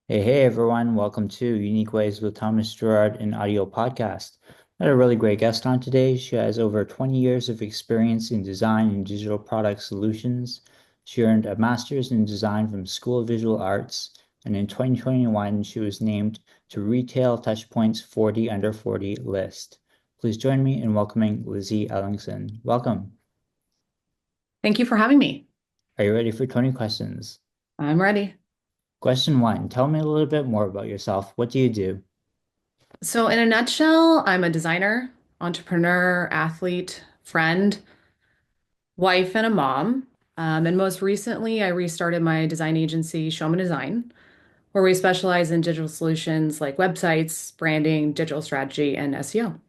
Hey everyone, welcome to Unique Ways with Thomas Gerard, an audio podcast. I had a really great guest on today. She has over 20 years of experience in design and digital product solutions. She earned a master's in design from School of Visual Arts, and in 2021, she was named to Retail Touchpoints 40 Under 40 list. Please join me in welcoming Lizzy Ellingson. Welcome. Thank you for having me. Are you ready for 20 questions? I'm ready. Question one, tell me a little bit more about yourself. What do you do? So, in a nutshell, I'm a designer, entrepreneur, athlete, friend, wife, and a mom. And most recently, I restarted my design agency, Showman Design, where we specialize in digital solutions like websites, branding, digital strategy, and SEO.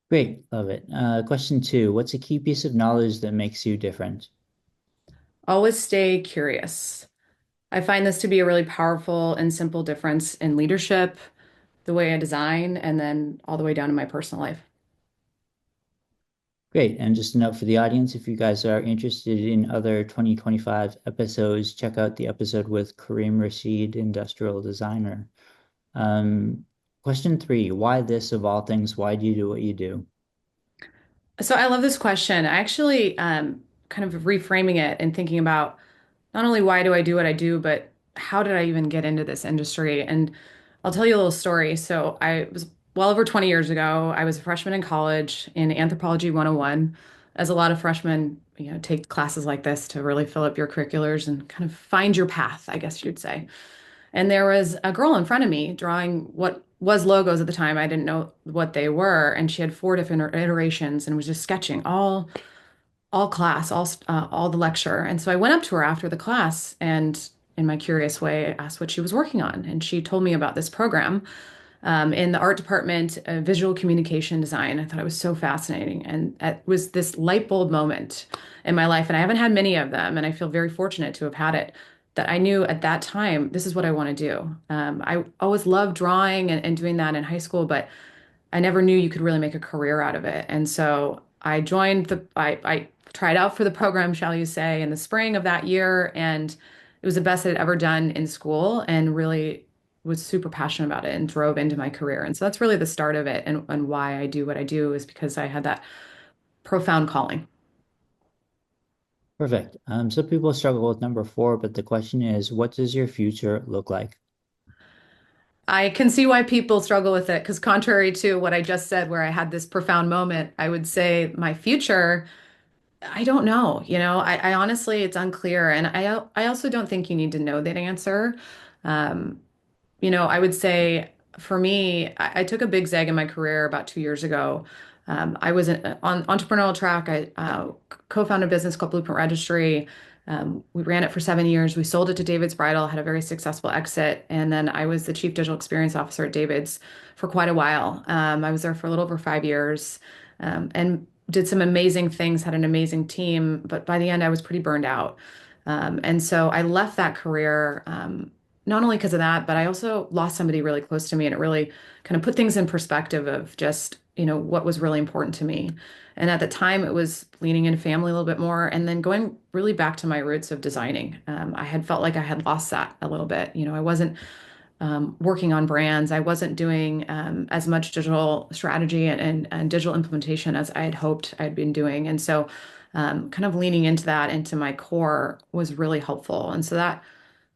Great, love it. Question two, what's a key piece of knowledge that makes you different? Always stay curious. I find this to be a really powerful and simple difference in leadership, the way I design, and then all the way down to my personal life. Great, and just a note for the audience, if you guys are interested in other 2025 episodes, check out the episode with Kareem Rashid, industrial designer. Um, Question three, why this of all things? Why do you do what you do? So I love this question. I actually kind of reframing it and thinking about not only why do I do what I do, but how did I even get into this industry? And I'll tell you a little story. So I was well over 20 years ago. I was a freshman in college in Anthropology 101, as a lot of freshmen, take classes like this to really fill up your curriculars and kind of find your path, I guess you'd say. And there was a girl in front of me drawing what was logos at the time. I didn't know what they were, and she had four different iterations and was just sketching all class, all the lecture. And so I went up to her after the class and in my curious way, I asked what she was working on. And she told me about this program in the art department, visual communication design. I thought it was so fascinating. And it was this light bulb moment in my life. And I haven't had many of them. And I feel very fortunate to have had it that I knew at that time, this is what I want to do. I always loved drawing and doing that in high school, but I never knew you could really make a career out of it. And so I tried out for the program, shall you say, in the spring of that year. And it was the best I'd ever done in school and really was super passionate about it and drove into my career. And so that's really the start of it. And why I do what I do is because I had that profound calling. Perfect. Some people struggle with number four, but the question is, what does your future look like? I can see why people struggle with it because, contrary to what I just said, where I had this profound moment, I would say my future. I don't know. I honestly, it's unclear. And I also don't think you need to know that answer. Um, I would say for me, I took a big zag in my career about 2 years ago. I was on entrepreneurial track. I co-founded a business called Blueprint Registry. We ran it for 7 years. We sold it to David's Bridal, had a very successful exit. And then I was the chief digital experience officer at David's for quite a while. I was there for a little over 5 years, and did some amazing things, had an amazing team. But by the end, I was pretty burned out. And so I left that career. Not only because of that, but I also lost somebody really close to me, and it really kind of put things in perspective of just, what was really important to me. And at the time, it was leaning into family a little bit more and then going really back to my roots of designing. I had felt like I had lost that a little bit. I wasn't working on brands. I wasn't doing as much digital strategy and digital implementation as I had hoped I'd been doing. And so, kind of leaning into that, into my core was really helpful. And so that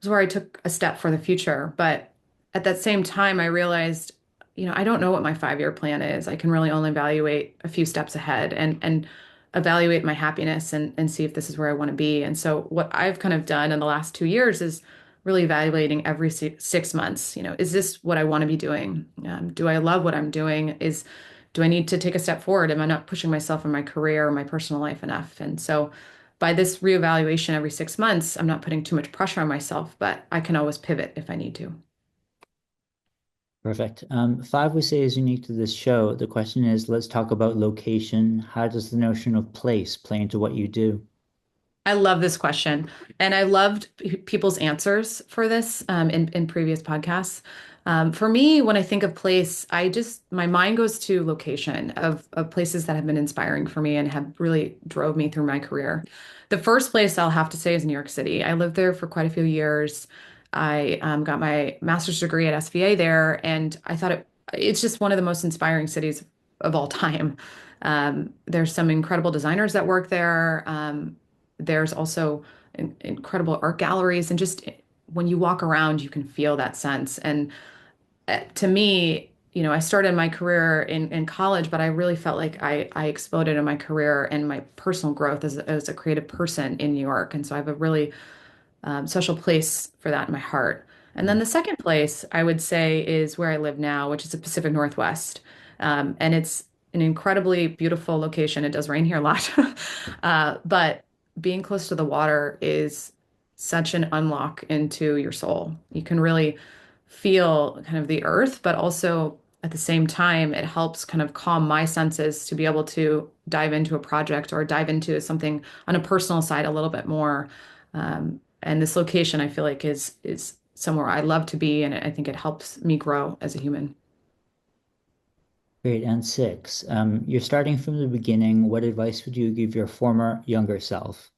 was where I took a step for the future. But at that same time, I realized, I don't know what my 5 year plan is. I can really only evaluate a few steps ahead and evaluate my happiness and see if this is where I want to be. And so what I've kind of done in the last 2 years is really evaluating every 6 months, is this what I want to be doing? Do I love what I'm doing? Do I need to take a step forward? Am I not pushing myself in my career or my personal life enough? And so by this reevaluation every 6 months, I'm not putting too much pressure on myself, but I can always pivot if I need to. Perfect. Five we say is unique to this show. The question is, let's talk about location. How does the notion of place play into what you do? I love this question. And I loved people's answers for this in previous podcasts. For me, when I think of place, my mind goes to location of places that have been inspiring for me and have really drove me through my career. The first place I'll have to say is New York City. I lived there for quite a few years. I got my master's degree at SVA there, and I thought it's just one of the most inspiring cities of all time. There's some incredible designers that work there. There's also incredible art galleries, and just when you walk around, you can feel that sense. And to me, I started my career in college, but I really felt like I exploded in my career and my personal growth as a creative person in New York. And so I have a really special place for that in my heart. And then Mm. the second place I would say is where I live now, which is the Pacific Northwest. And it's an incredibly beautiful location. It does rain here a lot. But being close to the water is such an unlock into your soul. You can really feel kind of the earth, but also at the same time, it helps kind of calm my senses to be able to dive into a project or dive into something on a personal side a little bit more. And this location, I feel like is somewhere I love to be, and I think it helps me grow as a human. Great. And six, you're starting from the beginning. What advice would you give your former younger self?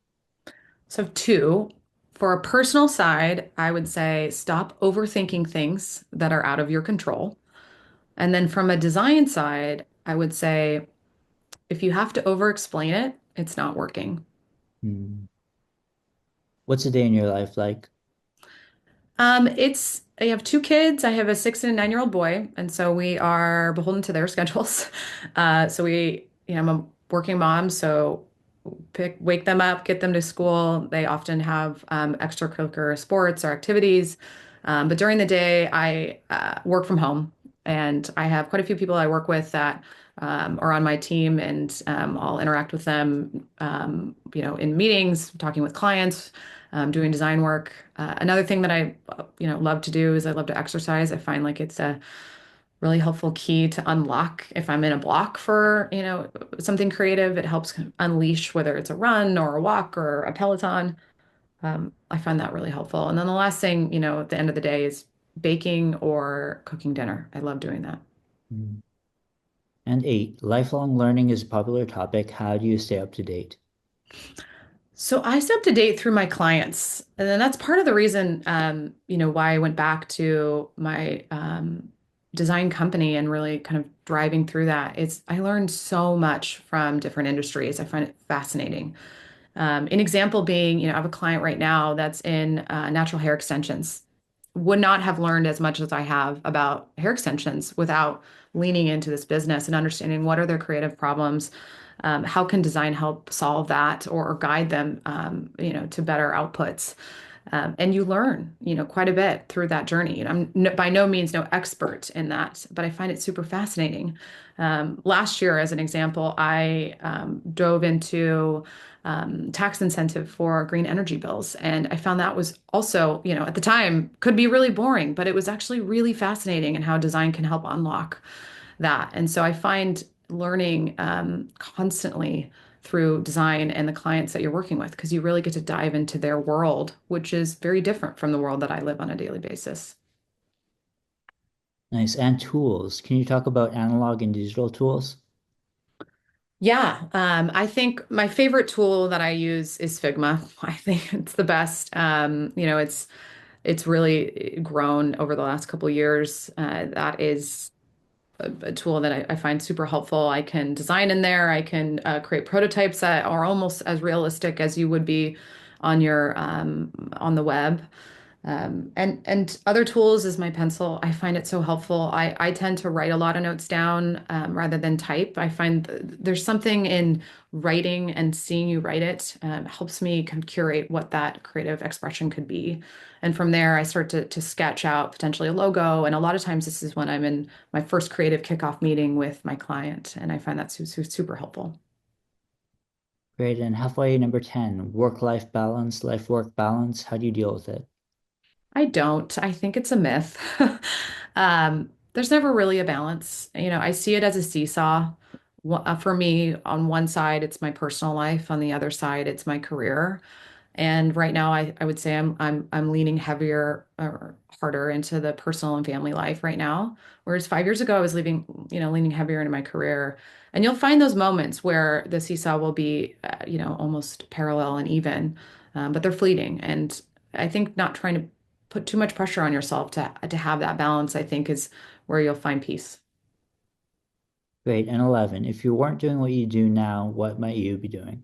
So two, for a personal side, I would say stop overthinking things that are out of your control. And then from a design side, I would say if you have to over explain it, it's not working. Hmm. What's a day in your life like? I have two kids. I have a 6 and a 9-year-old boy, and so we are beholden to their schedules. I'm a working mom, so wake them up, get them to school. They often have extracurricular sports or activities. But during the day, I work from home, and I have quite a few people I work with that are on my team, and I'll interact with them, in meetings, talking with clients, doing design work. Another thing that I, love to do is I love to exercise. I find like it's a really helpful key to unlock if I'm in a block for, something creative. It helps kind of unleash whether it's a run or a walk or a Peloton. I find that really helpful. And then the last thing, at the end of the day is baking or cooking dinner. I love doing that. Hmm. And eight, lifelong learning is a popular topic. How do you stay up to date? So I stay up to date through my clients, and then that's part of the reason, why I went back to my design company and really kind of driving through that. It's I learned so much from different industries. I find it fascinating. An example being, I have a client right now that's in natural hair extensions. Would not have learned as much as I have about hair extensions without leaning into this business and understanding what are their creative problems, how can design help solve that or guide them, to better outputs. And you learn, quite a bit through that journey. And I'm no, by no means no expert in that, but I find it super fascinating. Last year, as an example, I dove into tax incentive for green energy bills. And I found that was also, at the time could be really boring, but it was actually really fascinating and how design can help unlock that. And so I find learning constantly through design and the clients that you're working with, because you really get to dive into their world, which is very different from the world that I live on a daily basis. Nice. And tools. Can you talk about analog and digital tools? Yeah, I think my favorite tool that I use is Figma. I think it's the best. It's really grown over the last couple of years. That is a tool that I find super helpful. I can design in there. I can create prototypes that are almost as realistic as you would be on the web. And other tools is my pencil. I find it so helpful. I tend to write a lot of notes down rather than type. I find there's something in writing and seeing you write it helps me kind of curate what that creative expression could be. And from there, I start to sketch out potentially a logo. And a lot of times, this is when I'm in my first creative kickoff meeting with my client, and I find that super helpful. Great. And halfway, number 10, work-life balance, life-work balance. How do you deal with it? I don't. I think it's a myth. There's never really a balance. I see it as a seesaw. For me, on one side, it's my personal life. On the other side, it's my career. And right now, I would say I'm leaning heavier or harder into the personal and family life right now. Whereas 5 years ago, I was leaning heavier into my career. And you'll find those moments where the seesaw will be, almost parallel and even, but they're fleeting. And I think not trying to put too much pressure on yourself to have that balance, I think is where you'll find peace. Great. And 11, if you weren't doing what you do now, what might you be doing?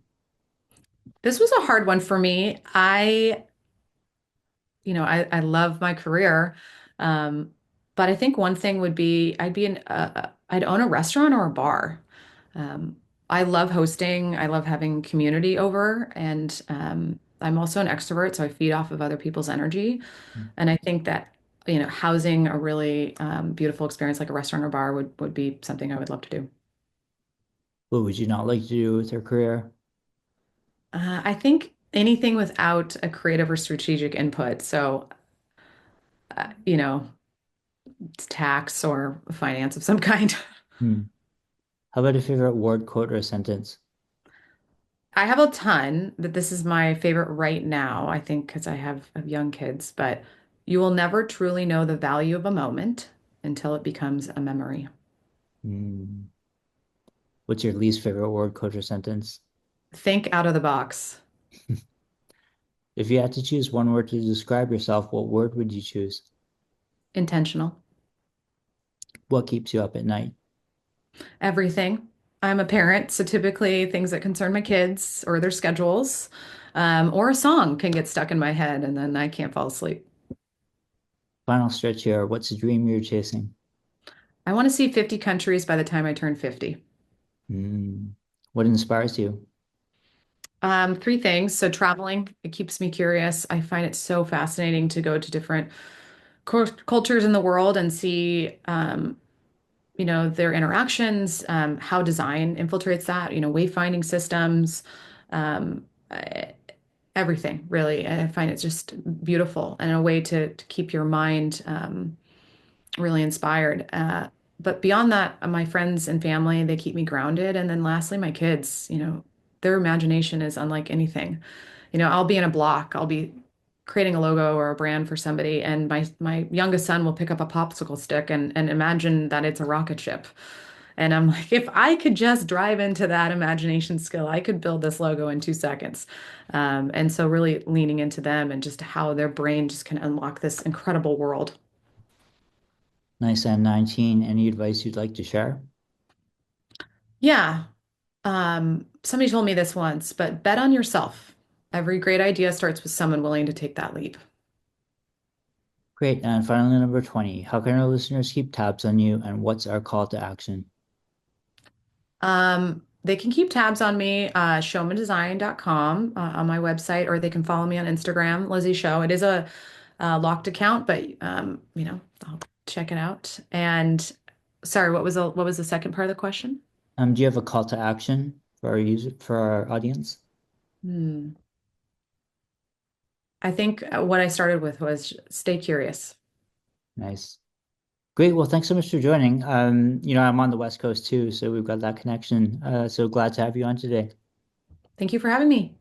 This was a hard one for me. I love my career. Um, but I think one thing would be I'd own a restaurant or a bar. Um, I love hosting. I love having community over, and I'm also an extrovert, so I feed off of other people's energy. And I think that, housing a really beautiful experience like a restaurant or bar would be something I would love to do. What would you not like to do with your career? I think anything without a creative or strategic input. So, uh, you know, tax or finance of some kind. Hmm. How about a favorite word, quote, or sentence? I have a ton, but this is my favorite right now, I think, because I have young kids. But you will never truly know the value of a moment until it becomes a memory. Hmm. What's your least favorite word, quote, or sentence? Think out of the box. If you had to choose one word to describe yourself, what word would you choose? Intentional. What keeps you up at night? Everything. I'm a parent, so typically things that concern my kids or their schedules, or a song can get stuck in my head and then I can't fall asleep. Final stretch here. What's the dream you're chasing? I want to see 50 countries by the time I turn 50. Hmm. What inspires you? Three things. So traveling, it keeps me curious. I find it so fascinating to go to different cultures in the world and see, their interactions, how design infiltrates that, wayfinding systems, um, eh, everything really. I find it just beautiful and a way to keep your mind really inspired. But beyond that, my friends and family, they keep me grounded. And then lastly, my kids, their imagination is unlike anything. I'll be in a block, I'll be creating a logo or a brand for somebody, and my youngest son will pick up a popsicle stick and imagine that it's a rocket ship. And I'm like, if I could just drive into that imagination skill, I could build this logo in 2 seconds. And so really leaning into them and just how their brain just can unlock this incredible world. Nice and 19. Any advice you'd like to share? Yeah. Somebody told me this once, but bet on yourself. Every great idea starts with someone willing to take that leap. Great. And finally, number 20. How can our listeners keep tabs on you and what's our call to action? They can keep tabs on me, showmandesign.com on my website, or they can follow me on Instagram, Lizzy Show. It is a locked account, but I'll check it out. And sorry, what was the second part of the question? Do you have a call to action for our user for our audience? Hmm. I think what I started with was stay curious. Nice. Great. Well, thanks so much for joining. I'm on the West Coast too, so we've got that connection. So glad to have you on today. Thank you for having me.